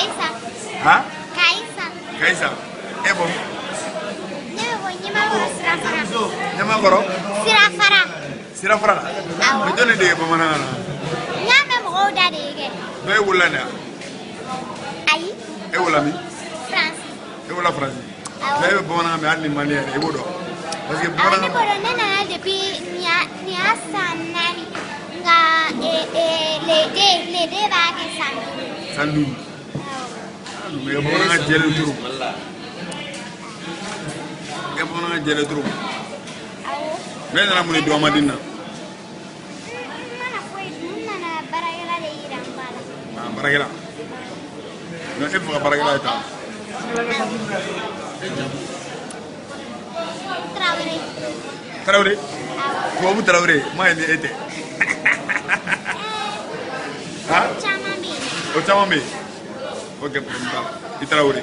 Kaisa. Hein? Kaisa. Kaisa. Eh bon. Nyamagoro Nyamagoro? Sirafara. Sirafara? Awo. Mais donne des bamanana. Nyame mo da dege. Doy wulana. Ayi. E wulami. France. E wula France. Awo. Doy bamanana me ali malien e wodo. Parce que Awo bamanana. ni boro nena depuis nia sanari nga les deux ba ke sandu. Sandu. Mais bamanana jeli turu. E bamanana jeli turu. Awo. Mais na muni do madina. Mana baragala de irambala. Ah, baragala. No e fuka baragala eta. Traoré. Traoré. Awo. Ko bu Traoré, ma ni ete. Ha? Chamambi. O chama me. O ke Traoré.